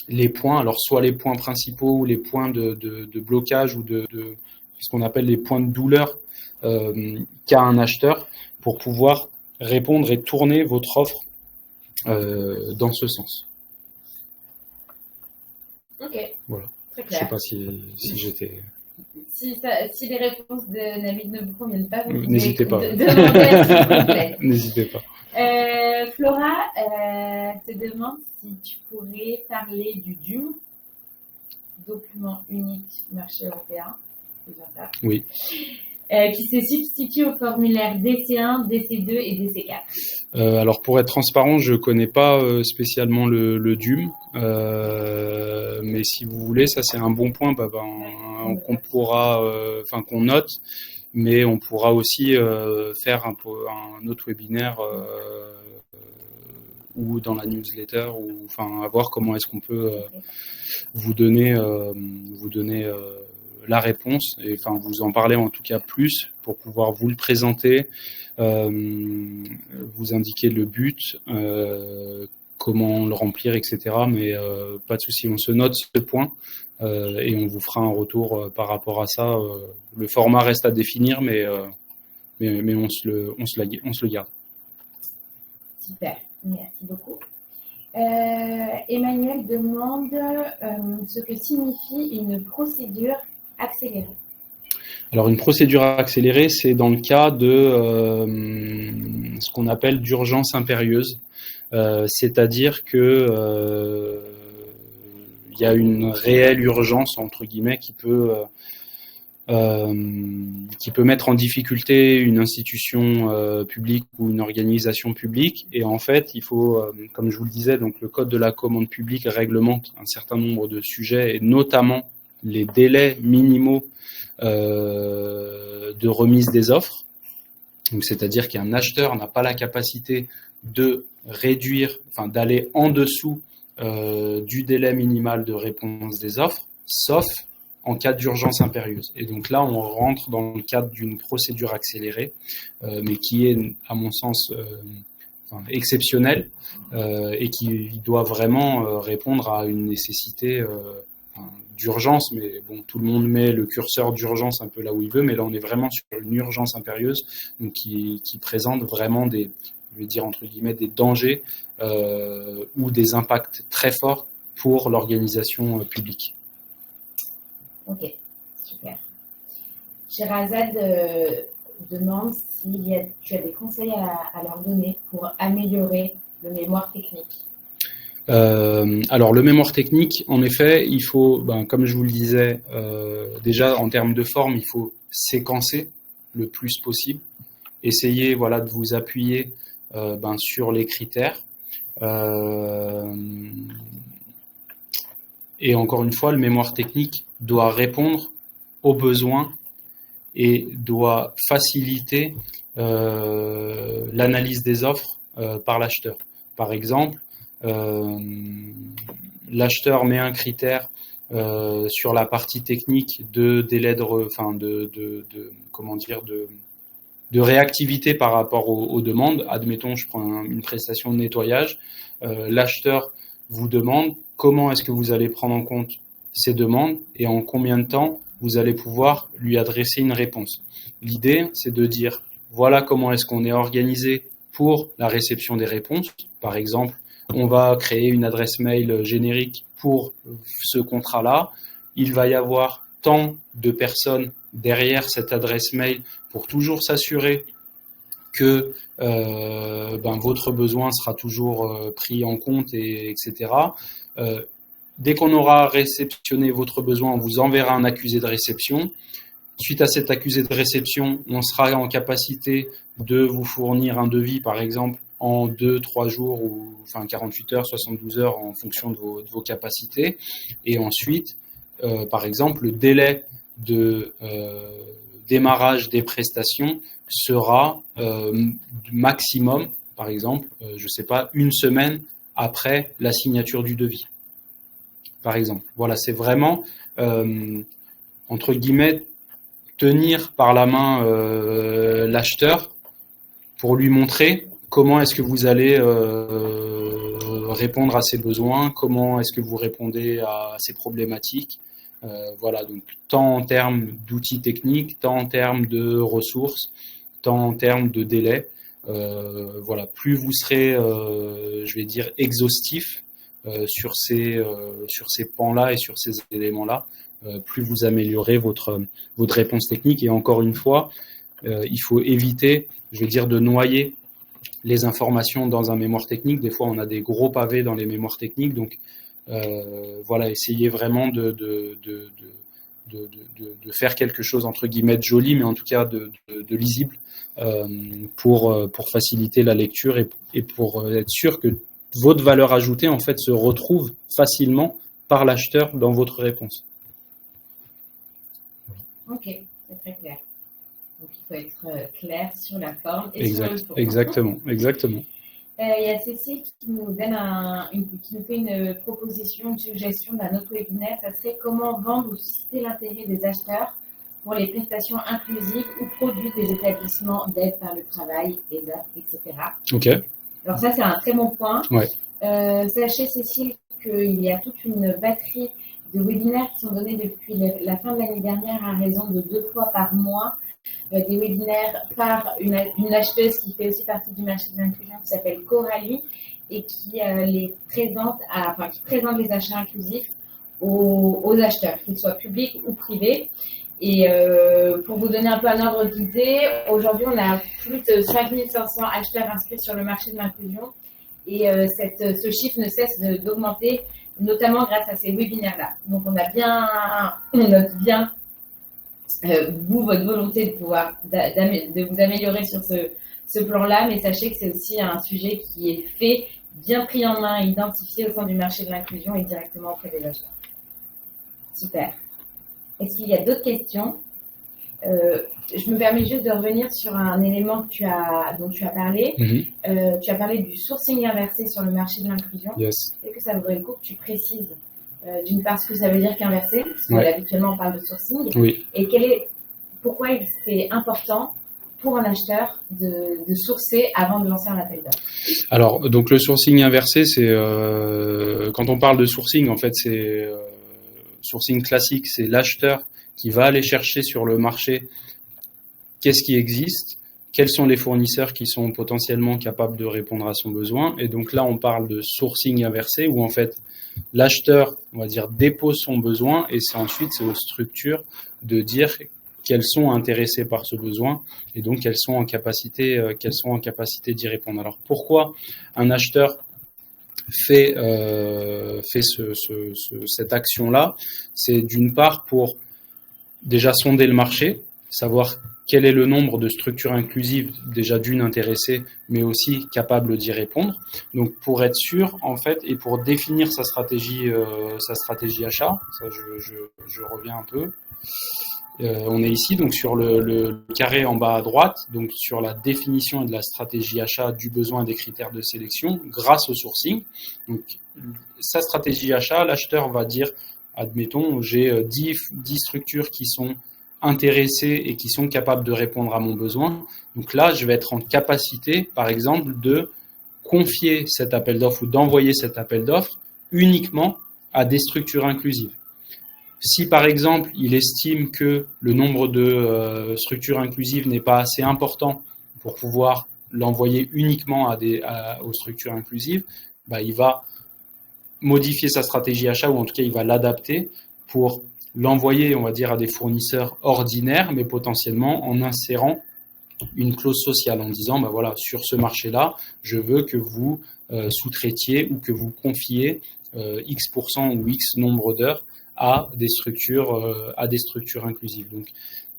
les points, alors soit les points principaux ou les points de blocage ou de ce qu'on appelle les points de douleur qu'a un acheteur pour pouvoir répondre et tourner votre offre dans ce sens. Ok. Voilà. Très clair. Je ne sais pas si j'étais... Si les réponses de Nabil ne vous conviennent pas, vous n'hésitez pas. N'hésitez pas. Flora te demande si tu pourrais parler du DUM, document unique marché européen, c'est bien ça. Oui. Qui se substitue au formulaire DC1, DC2 et DC4. Alors pour être transparent, je connais pas spécialement le DUM, mais si vous voulez, ça c'est un bon point qu'on pourra, qu'on note, mais on pourra aussi faire un autre webinaire ou dans la newsletter, ou à voir comment est-ce qu'on peut vous donner la réponse, et vous en parler en tout cas plus pour pouvoir vous le présenter, vous indiquer le but, comment le remplir, etc. Mais pas de souci, on se note ce point et on vous fera un retour par rapport à ça. Le format reste à définir, mais on se le garde. Super, merci beaucoup. Emmanuel demande ce que signifie une procédure accélérée. Alors une procédure accélérée, c'est dans le cas de ce qu'on appelle d'urgence impérieuse, c'est-à-dire que il y a une réelle urgence entre guillemets qui peut mettre en difficulté une institution publique ou une organisation publique. Et en fait, il faut, comme je vous le disais, donc le code de la commande publique réglemente un certain nombre de sujets, et notamment les délais minimaux de remise des offres. Donc, c'est-à-dire qu'un acheteur n'a pas la capacité de réduire, d'aller en dessous du délai minimal de réponse des offres, sauf en cas d'urgence impérieuse. Et donc là, on rentre dans le cadre d'une procédure accélérée, mais qui est, à mon sens, exceptionnelle et qui doit vraiment répondre à une nécessité d'urgence. Mais bon, tout le monde met le curseur d'urgence un peu là où il veut, mais là, on est vraiment sur une urgence impérieuse, donc qui présente vraiment des, je vais dire entre guillemets, des dangers ou des impacts très forts pour l'organisation publique. Ok, super. Sherazade demande si tu as des conseils à leur donner pour améliorer le mémoire technique. Alors le mémoire technique, en effet, il faut, comme je vous le disais, déjà en termes de forme, il faut séquencer le plus possible. Essayez de vous appuyer sur les critères. Et encore une fois, le mémoire technique doit répondre aux besoins et doit faciliter l'analyse des offres par l'acheteur. Par exemple, l'acheteur met un critère sur la partie technique de délai de réactivité par rapport aux demandes. Admettons, je prends une prestation de nettoyage. L'acheteur vous demande comment est-ce que vous allez prendre en compte ces demandes et en combien de temps vous allez pouvoir lui adresser une réponse. L'idée, c'est de dire, voilà comment est-ce qu'on est organisé pour la réception des réponses. Par exemple, on va créer une adresse mail générique pour ce contrat-là. Il va y avoir tant de personnes derrière cette adresse mail pour toujours s'assurer que votre besoin sera toujours pris en compte, etc. Dès qu'on aura réceptionné votre besoin, on vous enverra un accusé de réception. Suite à cet accusé de réception, on sera en capacité de vous fournir un devis, par exemple, en 2-3 jours, ou 48 heures, 72 heures, en fonction de vos capacités. Et ensuite, par exemple, le délai de démarrage des prestations sera maximum, par exemple, je sais pas, 1 semaine après la signature du devis, par exemple. Voilà, c'est vraiment, entre guillemets, tenir par la main l'acheteur pour lui montrer comment est-ce que vous allez répondre à ses besoins, comment est-ce que vous répondez à ses problématiques. Voilà, donc tant en termes d'outils techniques, tant en termes de ressources, tant en termes de délai. Voilà, plus vous serez, je vais dire, exhaustif sur ces pans-là et sur ces éléments-là, plus vous améliorez votre réponse technique. Et encore une fois, il faut éviter, je vais dire, de noyer les informations dans un mémoire technique. Des fois, on a des gros pavés dans les mémoires techniques. Donc, voilà, essayez vraiment de faire quelque chose, entre guillemets, de joli, mais en tout cas de lisible, pour faciliter la lecture et pour être sûr que votre valeur ajoutée, en fait, se retrouve facilement par l'acheteur dans votre réponse. Ok, c'est très clair. Donc, il faut être clair sur la forme et sur le fond. Exactement. Il y a Cécile qui nous fait une proposition, une suggestion d'un autre webinaire. Ça serait comment vendre ou susciter l'intérêt des acheteurs pour les prestations inclusives ou produits des établissements d'aide par le travail, ESAT, etc. Ok. Alors ça, c'est un très bon point. Ouais. Sachez, Cécile, qu'il y a toute une batterie de webinaires qui sont donnés depuis la fin de l'année dernière à raison de 2 fois par mois. Des webinaires par une acheteuse qui fait aussi partie du marché de l'inclusion qui s'appelle Coralie et qui présente les achats inclusifs aux acheteurs, qu'ils soient publics ou privés. Et pour vous donner un peu un ordre d'idée, aujourd'hui on a plus de 5500 acheteurs inscrits sur le marché de l'inclusion et ce chiffre ne cesse d'augmenter, notamment grâce à ces webinaires-là. Donc on note bien votre volonté de vous améliorer sur ce plan-là, mais sachez que c'est aussi un sujet qui est fait, bien pris en main, identifié au sein du marché de l'inclusion et directement auprès des acheteurs. Super. Est-ce qu'il y a d'autres questions? Je me permets juste de revenir sur un élément dont tu as parlé. Mm-hmm. Tu as parlé du sourcing inversé sur le marché de l'inclusion. Yes. Est-ce que ça vaudrait le coup que tu précises d'une part ce que ça veut dire qu'inverser, parce que habituellement on parle de sourcing, oui. Et pourquoi c'est important pour un acheteur de sourcer avant de lancer un appel d'offres? Alors, donc le sourcing inversé, c'est quand on parle de sourcing, en fait, c'est sourcing classique, c'est l'acheteur qui va aller chercher sur le marché qu'est-ce qui existe, quels sont les fournisseurs qui sont potentiellement capables de répondre à son besoin. Et donc là, on parle de sourcing inversé où en fait, l'acheteur, on va dire, dépose son besoin et ensuite c'est aux structures de dire qu'elles sont intéressées par ce besoin et donc qu'elles sont en capacité d'y répondre. Alors pourquoi un acheteur fait cette action-là? C'est d'une part pour déjà sonder le marché, savoir quel est le nombre de structures inclusives déjà d'une intéressée, mais aussi capable d'y répondre. Donc pour être sûr, en fait, et pour définir sa stratégie achat, ça je reviens un peu. On est ici donc sur le carré en bas à droite, donc sur la définition et de la stratégie achat du besoin et des critères de sélection grâce au sourcing. Donc sa stratégie achat, l'acheteur va dire, admettons, j'ai 10 structures qui sont intéressés et qui sont capables de répondre à mon besoin. Donc là, je vais être en capacité, par exemple, de confier cet appel d'offres ou d'envoyer cet appel d'offres uniquement à des structures inclusives. Si, par exemple, il estime que le nombre de structures inclusives n'est pas assez important pour pouvoir l'envoyer uniquement aux structures inclusives, il va modifier sa stratégie achat ou en tout cas, il va l'adapter pour l'envoyer, on va dire, à des fournisseurs ordinaires, mais potentiellement en insérant une clause sociale en disant, ben voilà, sur ce marché-là, je veux que vous sous-traitiez ou que vous confiez X% ou X nombre d'heures à des structures inclusives. Donc,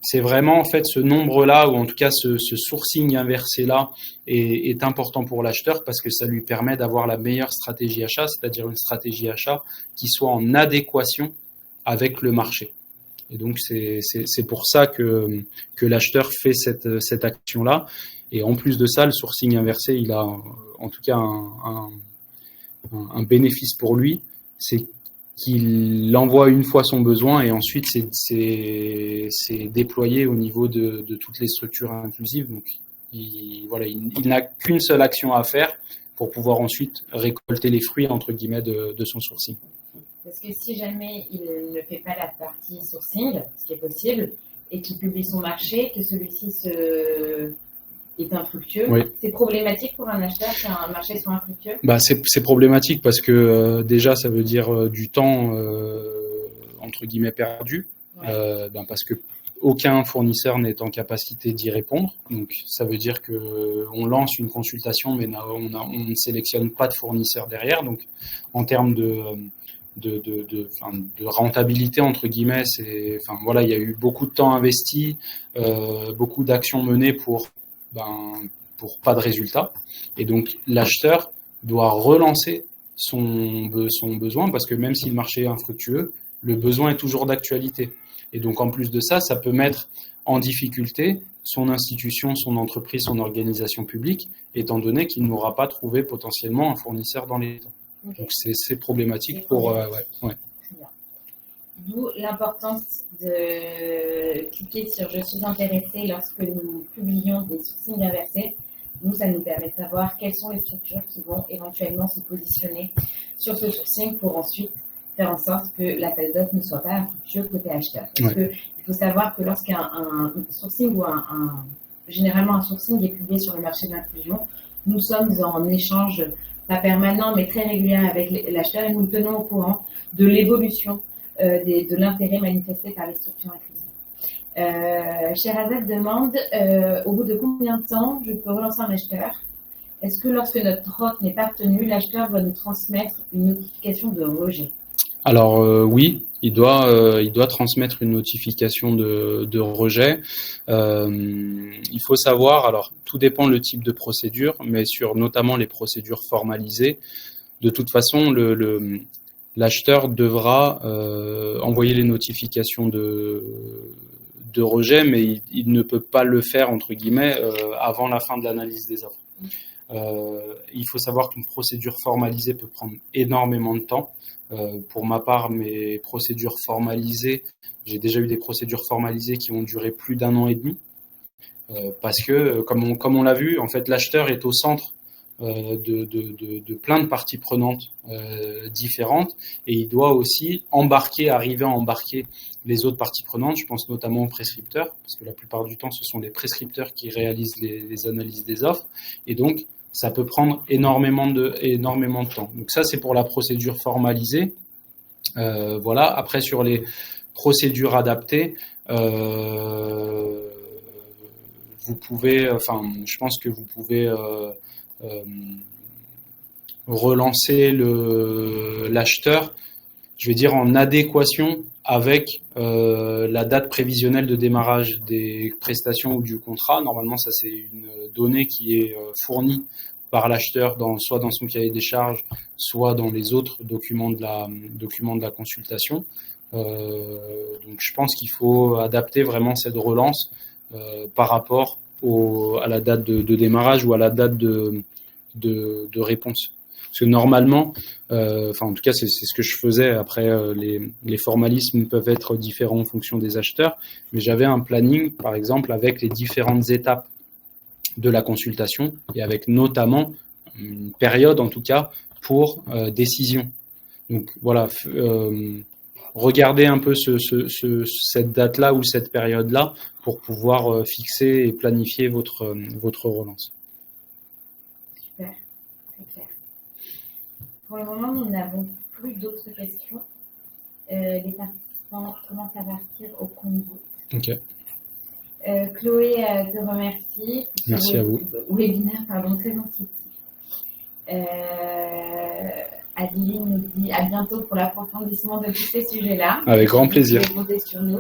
c'est vraiment en fait ce nombre-là, ou en tout cas ce sourcing inversé-là est important pour l'acheteur parce que ça lui permet d'avoir la meilleure stratégie achat, c'est-à-dire une stratégie achat qui soit en adéquation avec le marché. Et donc, c'est pour ça que l'acheteur fait cette action-là. Et en plus de ça, le sourcing inversé, il a en tout cas un bénéfice pour lui, c'est qu'il envoie une fois son besoin et ensuite c'est déployé au niveau de toutes les structures inclusives. Donc, il n'a qu'une seule action à faire pour pouvoir ensuite récolter les fruits, entre guillemets, de son sourcing. Parce que si jamais il ne fait pas la partie sourcing, ce qui est possible, et qu'il publie son marché, que celui-ci est infructueux, oui. C'est problématique pour un acheteur qu'un marché soit infructueux? C'est problématique parce que déjà, ça veut dire du temps, entre guillemets, perdu, ouais. Parce que aucun fournisseur n'est en capacité d'y répondre. Donc, ça veut dire qu'on lance une consultation, mais on ne sélectionne pas de fournisseur derrière. Donc, en termes de rentabilité, entre guillemets, il y a eu beaucoup de temps investi, beaucoup d'actions menées pour pas de résultat. Et donc, l'acheteur doit relancer son besoin parce que même si le marché est infructueux, le besoin est toujours d'actualité. Et donc, en plus de ça, ça peut mettre en difficulté son institution, son entreprise, son organisation publique, étant donné qu'il n'aura pas trouvé potentiellement un fournisseur dans les temps. Okay. Donc, c'est problématique pour... ouais. D'où l'importance de cliquer sur « Je suis intéressé » lorsque nous publions des sourcings inversés. Nous, ça nous permet de savoir quelles sont les structures qui vont éventuellement se positionner sur ce sourcing pour ensuite faire en sorte que l'appel d'offres ne soit pas infructueux côté acheteur. Parce que il faut savoir que lorsqu'un sourcing ou généralement un sourcing est publié sur le marché de l'inclusion, nous sommes en échange pas permanent mais très régulier avec l'acheteur et nous tenons au courant de l'évolution de l'intérêt manifesté par les structures inclusives. Sherazade demande au bout de combien de temps je peux relancer un acheteur? Est-ce que lorsque notre offre n'est pas retenue, l'acheteur doit nous transmettre une notification de rejet? Alors oui, il doit transmettre une notification de rejet. Il faut savoir, alors tout dépend le type de procédure, mais sur notamment les procédures formalisées, de toute façon l'acheteur devra envoyer les notifications de rejet, mais il ne peut pas le faire, entre guillemets, avant la fin de l'analyse des offres. Il faut savoir qu'une procédure formalisée peut prendre énormément de temps. Pour ma part, mes procédures formalisées, j'ai déjà eu des procédures formalisées qui ont duré plus d'1 an et demi, parce que, comme on l'a vu, en fait, l'acheteur est au centre de plein de parties prenantes différentes, et il doit aussi arriver à embarquer les autres parties prenantes. Je pense notamment aux prescripteurs, parce que la plupart du temps, ce sont les prescripteurs qui réalisent les analyses des offres, et donc ça peut prendre énormément de temps. Donc ça, c'est pour la procédure formalisée. Voilà. Après, sur les procédures adaptées, vous pouvez, je pense que vous pouvez relancer l'acheteur, je vais dire en adéquation avec la date prévisionnelle de démarrage des prestations ou du contrat. Normalement, ça c'est une donnée qui est fournie par l'acheteur soit dans son cahier des charges, soit dans les autres documents de la consultation. Donc je pense qu'il faut adapter vraiment cette relance par rapport à la date de démarrage ou à la date de réponse. Parce que normalement, en tout cas, c'est ce que je faisais. Après, les formalismes peuvent être différents en fonction des acheteurs, mais j'avais un planning, par exemple, avec les différentes étapes de la consultation et avec notamment une période, en tout cas, pour décision. Donc voilà, regardez un peu cette date-là ou cette période-là pour pouvoir fixer et planifier votre relance. Pour le moment, nous n'avons plus d'autres questions. Les participants enfants commencent à partir au Congo. Ok. Chloé te remercie. Merci à vous. Webinaire, pardon, très intuitif. Adeline nous dit à bientôt pour l'approfondissement de tous ces sujets-là. Avec grand plaisir. Vous pouvez compter sur nous.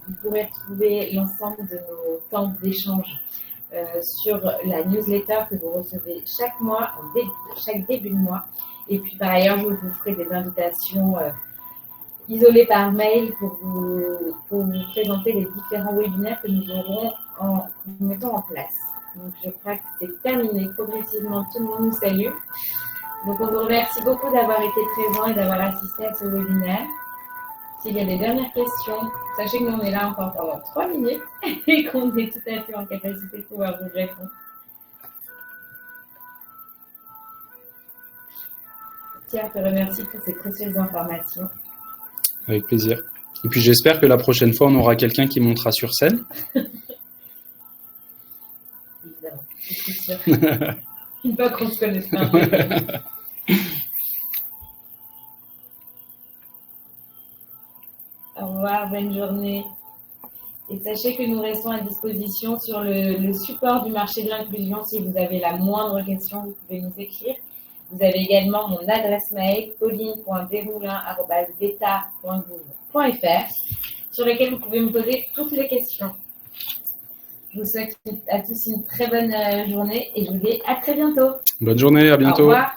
Vous pourrez retrouver l'ensemble de nos temps d'échange sur la newsletter que vous recevez chaque mois, chaque début de mois. Et puis par ailleurs, je vous ferai des invitations isolées par mail pour vous présenter les différents webinaires que nous aurons nous mettons en place. Donc je crois que c'est terminé. Progressivement, tout le monde nous salue. Donc on vous remercie beaucoup d'avoir été présents et d'avoir assisté à ce webinaire. S'il y a des dernières questions, sachez que nous on est là encore pendant 3 minutes et qu'on est tout à fait en capacité de pouvoir vous répondre. Pierre te remercie pour ces précieuses informations. Avec plaisir. Et puis j'espère que la prochaine fois, on aura quelqu'un qui montera sur scène. Évidemment, c'est sûr. Une fois qu'on se connaît un peu. Au revoir, bonne journée. Et sachez que nous restons à disposition sur le support du marché de l'inclusion. Si vous avez la moindre question, vous pouvez nous écrire. Vous avez également mon adresse mail pauline.desmoulins@beta.gouv.fr sur laquelle vous pouvez me poser toutes les questions. Je vous souhaite à tous une très bonne journée et je vous dis à très bientôt. Bonne journée, à bientôt. Au revoir.